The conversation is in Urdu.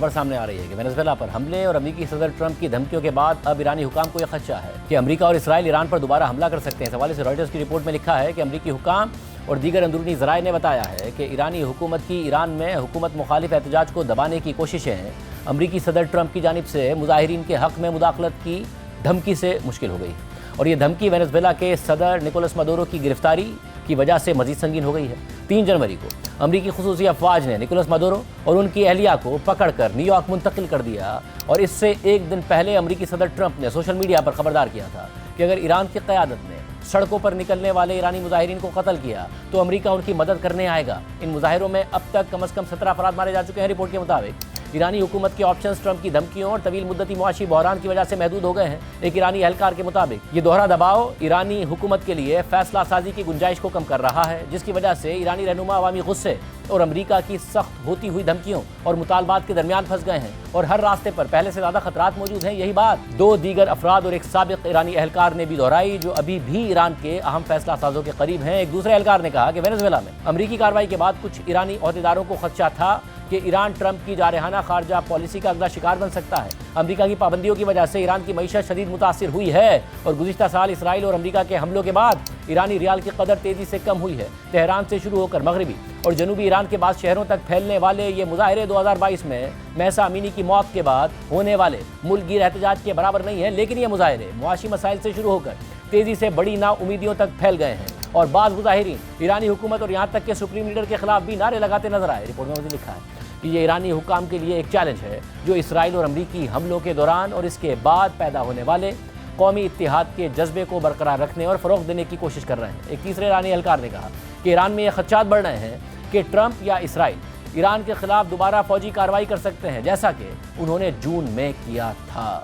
خبر سامنے آ رہی ہے کہ وینزویلا پر حملے اور امریکی صدر ٹرمپ کی دھمکیوں کے بعد اب ایرانی حکام کو یہ خدشہ ہے کہ امریکہ اور اسرائیل ایران پر دوبارہ حملہ کر سکتے ہیں۔ اس حوالے سے رائٹرز کی رپورٹ میں لکھا ہے کہ امریکی حکام اور دیگر اندرونی ذرائع نے بتایا ہے کہ ایرانی حکومت کی ایران میں حکومت مخالف احتجاج کو دبانے کی کوششیں امریکی صدر ٹرمپ کی جانب سے مظاہرین کے حق میں مداخلت کی دھمکی سے مشکل ہو گئی، اور یہ دھمکی وینزویلا کے صدر نکولس مادورو کی گرفتاری کی وجہ سے مزید سنگین ہو گئی ہے۔ 3 جنوری کو امریکی خصوصی افواج نے نکولس مادورو اور ان کی اہلیہ کو پکڑ کر نیو یارک منتقل کر دیا، اور اس سے ایک دن پہلے امریکی صدر ٹرمپ نے سوشل میڈیا پر خبردار کیا تھا کہ اگر ایران کی قیادت نے سڑکوں پر نکلنے والے ایرانی مظاہرین کو قتل کیا تو امریکہ ان کی مدد کرنے آئے گا۔ ان مظاہروں میں اب تک کم از کم 17 افراد مارے جا چکے ہیں۔ رپورٹ کے مطابق ایرانی حکومت کے آپشنز ٹرمپ کی دھمکیوں اور طویل مدتی معاشی بحران کی وجہ سے محدود ہو گئے ہیں۔ ایک ایرانی اہلکار کے مطابق یہ دوہرا دباؤ ایرانی حکومت کے لیے فیصلہ سازی کی گنجائش کو کم کر رہا ہے، جس کی وجہ سے ایرانی رہنما عوامی غصے اور امریکہ کی سخت ہوتی ہوئی دھمکیوں اور مطالبات کے درمیان پھنس گئے ہیں، اور ہر راستے پر پہلے سے زیادہ خطرات موجود ہیں۔ یہی بات 2 دیگر افراد اور ایک سابق ایرانی اہلکار نے بھی دہرائی جو ابھی بھی ایران کے اہم فیصلہ سازوں کے قریب ہیں۔ ایک دوسرے اہلکار نے کہا کہ وینزویلا میں امریکی کارروائی کے بعد کچھ ایرانی عہدیداروں کو خدشہ تھا کہ ایران ٹرمپ کی جارحانہ خارجہ پالیسی کا اگلا شکار بن سکتا ہے۔ امریکہ کی پابندیوں کی وجہ سے ایران کی معیشت شدید متاثر ہوئی ہے، اور گزشتہ سال اسرائیل اور امریکہ کے حملوں کے بعد ایرانی ریال کی قدر تیزی سے کم ہوئی ہے۔ تہران سے شروع ہو کر مغربی اور جنوبی ایران کے بعض شہروں تک پھیلنے والے یہ مظاہرے 2022 میں مہسا امینی کی موت کے بعد ہونے والے ملک گیر احتجاج کے برابر نہیں ہیں، لیکن یہ مظاہرے معاشی مسائل سے شروع ہو کر تیزی سے بڑی نا امیدیوں تک پھیل گئے ہیں، اور بعض مظاہرین ایرانی حکومت اور یہاں تک کہ سپریم لیڈر کے خلاف بھی نعرے لگاتے نظر آئے۔ رپورٹ میں مزید لکھا ہے کہ یہ ایرانی حکام کے لیے ایک چیلنج ہے جو اسرائیل اور امریکی حملوں کے دوران اور اس کے بعد پیدا ہونے والے قومی اتحاد کے جذبے کو برقرار رکھنے اور فروغ دینے کی کوشش کر رہے ہیں۔ ایک تیسرے ایرانی اہلکار نے کہا کہ ایران میں یہ خدشات بڑھ رہے ہیں کہ ٹرمپ یا اسرائیل ایران کے خلاف دوبارہ فوجی کارروائی کر سکتے ہیں، جیسا کہ انہوں نے جون میں کیا تھا۔